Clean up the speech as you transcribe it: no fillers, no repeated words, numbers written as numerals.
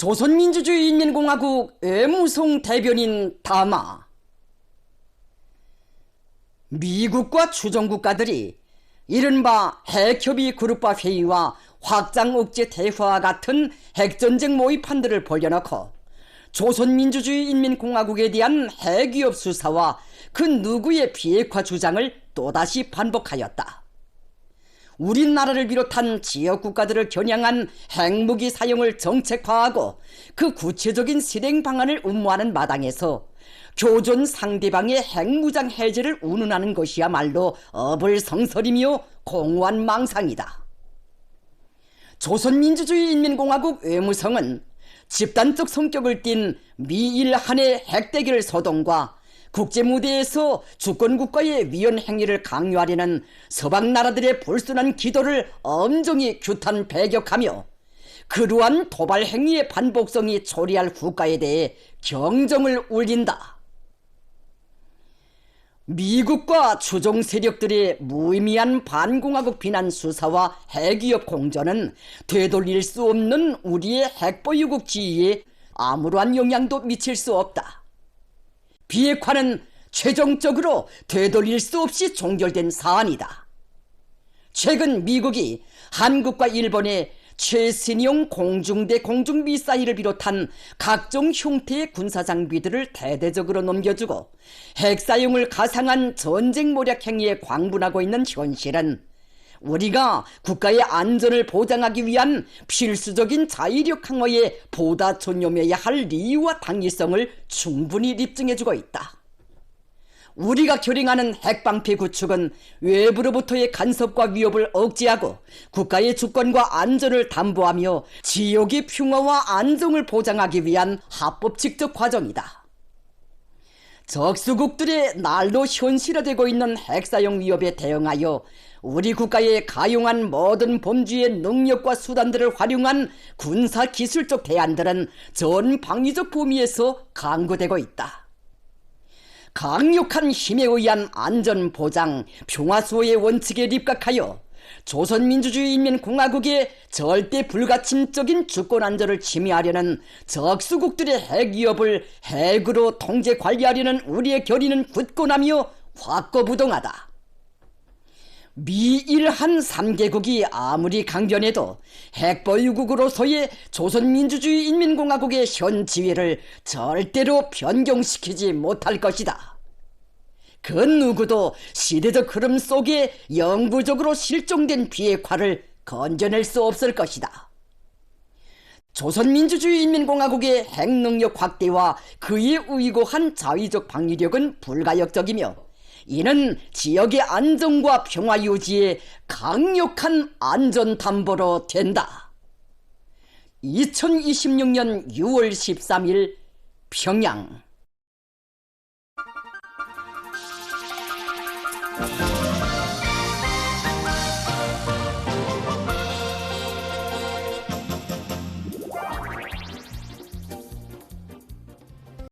조선민주주의인민공화국 외무성 대변인 담화. 미국과 주정국가들이 이른바 핵협의 그룹화 회의와 확장 억제 대화와 같은 핵전쟁 모의판들을 벌려놓고 조선민주주의인민공화국에 대한 핵위협 수사와 그 누구의 비핵화 주장을 또다시 반복하였다. 우리나라를 비롯한 지역 국가들을 겨냥한 핵무기 사용을 정책화하고 그 구체적인 실행 방안을 음모하는 마당에서 교전 상대방의 핵무장 해제를 운운하는 것이야말로 어불성설이며 공허한 망상이다. 조선민주주의인민공화국 외무성은 집단적 성격을 띤 미일 한해 핵대결 소동과 국제무대에서 주권국가의 위헌 행위를 강요하려는 서방 나라들의 불순한 기도를 엄정히 규탄 배격하며 그러한 도발 행위의 반복성이 초래할 국가에 대해 경종을 울린다. 미국과 추종 세력들의 무의미한 반공화국 비난 수사와 핵위협 공전은 되돌릴 수 없는 우리의 핵보유국 지위에 아무러한 영향도 미칠 수 없다. 비핵화는 최종적으로 되돌릴 수 없이 종결된 사안이다. 최근 미국이 한국과 일본에 최신형 공중대 공중미사일을 비롯한 각종 형태의 군사장비들을 대대적으로 넘겨주고 핵사용을 가상한 전쟁 모략 행위에 광분하고 있는 현실은 우리가 국가의 안전을 보장하기 위한 필수적인 자위력 강화에 보다 전념해야 할 이유와 당위성을 충분히 입증해주고 있다. 우리가 결행하는 핵방패 구축은 외부로부터의 간섭과 위협을 억제하고 국가의 주권과 안전을 담보하며 지역의 평화와 안정을 보장하기 위한 합법칙적 과정이다. 적수국들의 날로 현실화되고 있는 핵사용 위협에 대응하여 우리 국가의 가용한 모든 범주의 능력과 수단들을 활용한 군사기술적 대안들은 전 방위적 범위에서 강구되고 있다. 강력한 힘에 의한 안전보장, 평화수호의 원칙에 입각하여 조선민주주의인민공화국의 절대 불가침적인 주권안전을 침해하려는 적수국들의 핵위협을 핵으로 통제 관리하려는 우리의 결의는 굳건하며 확고부동하다. 미일 한 3개국이 아무리 강변해도 핵보유국으로서의 조선민주주의인민공화국의 현 지위를 절대로 변경시키지 못할 것이다. 그 누구도 시대적 흐름 속에 영구적으로 실종된 비핵화를 건져낼 수 없을 것이다. 조선민주주의인민공화국의 핵능력 확대와 그에 의거한 자위적 방위력은 불가역적이며 이는 지역의 안정과 평화 유지에 강력한 안전담보로 된다. 2026년 6월 13일 평양.